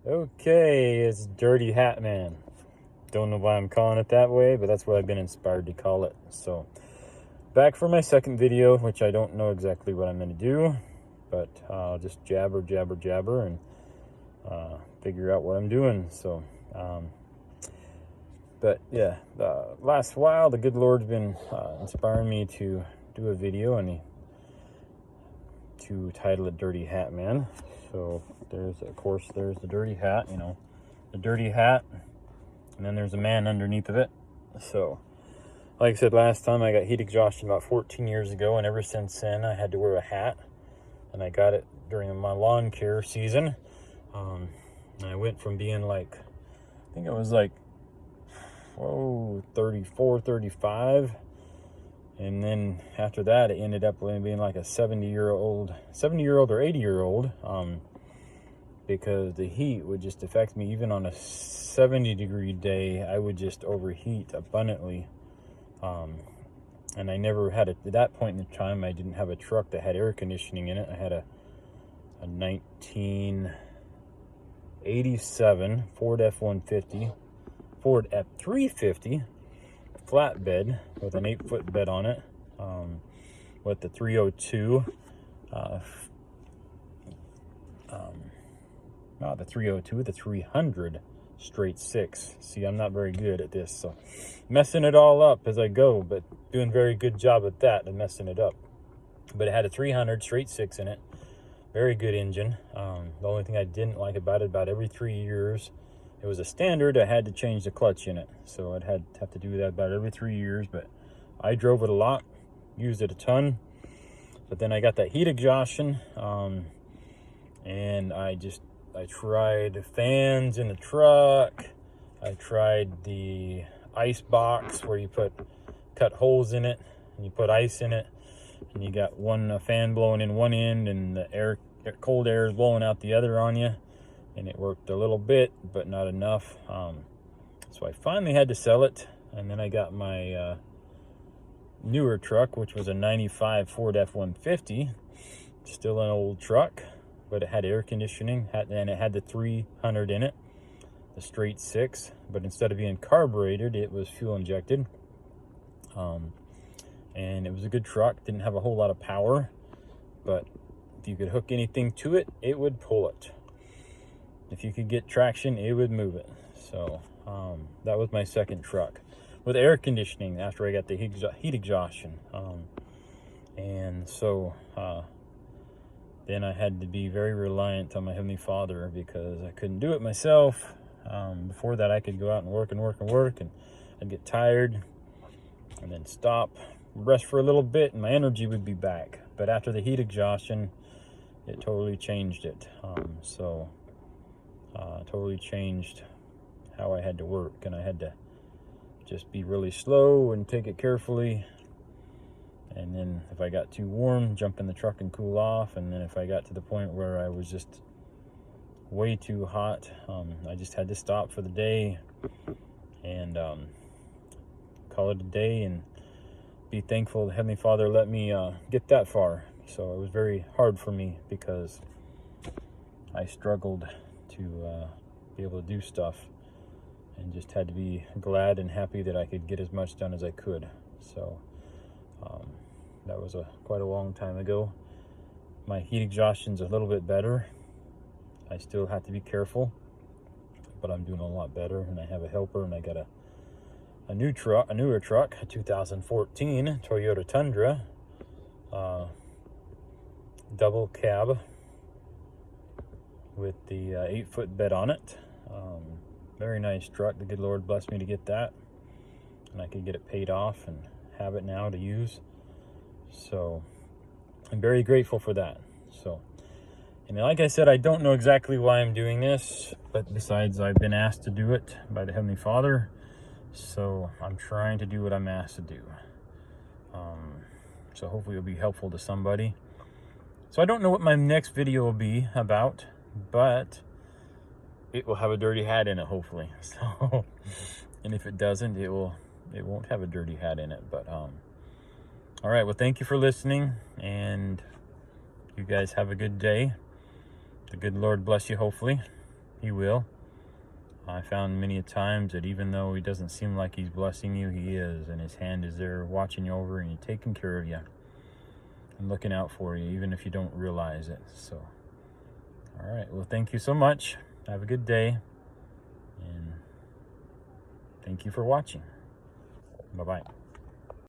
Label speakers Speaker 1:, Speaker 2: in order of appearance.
Speaker 1: Okay, it's Dirty Hat Man. Don't know why I'm calling it that way, but that's what I've been inspired to call it. So, back for my second video, which I don't know exactly what I'm going to do, but I'll just jabber, and figure out what I'm doing. So, but yeah, last while, the good Lord's been inspiring me to do a video, and to title it Dirty Hat Man. So there's the dirty hat, the dirty hat, and then there's a man underneath of it. So like I said last time, I got heat exhaustion about 14 years ago, and ever since then I had to wear a hat, and I got it during my lawn care season. And I went from being like, I think it was like 34, 35, and then after that it ended up being like a 70-year-old or 80-year-old, because the heat would just affect me. Even on a 70-degree day, I would just overheat abundantly. And I never had at that point in time, I didn't have a truck that had air conditioning in it. I had a 1987 Ford F350 flatbed with an 8-foot bed on it, with the 302, not the 302, the 300 straight 6. See, I'm not very good at this, so messing it all up as I go, but doing very good job at that and messing it up. But it had a 300 straight 6 in it. Very good engine. The only thing I didn't like about it, about every 3 years, it was a standard, I had to change the clutch in it. So I'd have to do that about every 3 years, but I drove it a lot, used it a ton. But then I got that heat exhaustion, and I tried fans in the truck. I tried the ice box where you cut holes in it and you put ice in it, and you got one fan blowing in one end and the cold air is blowing out the other on you. And it worked a little bit, but not enough. So I finally had to sell it. And then I got my newer truck, which was a 95 Ford F-150. Still an old truck, but it had air conditioning, and it had the 300 in it, the straight 6. But instead of being carbureted, it was fuel injected. And it was a good truck. Didn't have a whole lot of power, but if you could hook anything to it, it would pull it. If you could get traction, it would move it. So that was my second truck with air conditioning after I got the heat exhaustion. And so then I had to be very reliant on my Heavenly Father, because I couldn't do it myself. Before that, I could go out and work, and I'd get tired and then stop, rest for a little bit, and my energy would be back. But after the heat exhaustion, it totally changed it. Totally changed how I had to work, and I had to just be really slow and take it carefully. And then if I got too warm, jump in the truck and cool off. And then if I got to the point where I was just way too hot, I just had to stop for the day and call it a day, and be thankful the Heavenly Father let me get that far. So it was very hard for me, because I struggled to be able to do stuff, and just had to be glad and happy that I could get as much done as I could. So that was quite a long time ago. My heat exhaustion's a little bit better. I still have to be careful, but I'm doing a lot better, and I have a helper, and I got a newer truck, a 2014 Toyota Tundra, double cab with the 8-foot bed on it. Very nice truck. The good Lord blessed me to get that, and I could get it paid off and have it now to use. So I'm very grateful for that. So, and like I said, I don't know exactly why I'm doing this, but besides, I've been asked to do it by the Heavenly Father. So I'm trying to do what I'm asked to do. So hopefully it'll be helpful to somebody. So I don't know what my next video will be about, but it will have a dirty hat in it, hopefully. So, and if it doesn't, it won't have a dirty hat in it. But all right, well, thank you for listening, and you guys have a good day. The good Lord bless you, hopefully. He will. I found many a times that even though he doesn't seem like he's blessing you, he is, and his hand is there watching you over and he's taking care of you and looking out for you, even if you don't realize it. So, all right. Well, thank you so much. Have a good day, and thank you for watching. Bye-bye.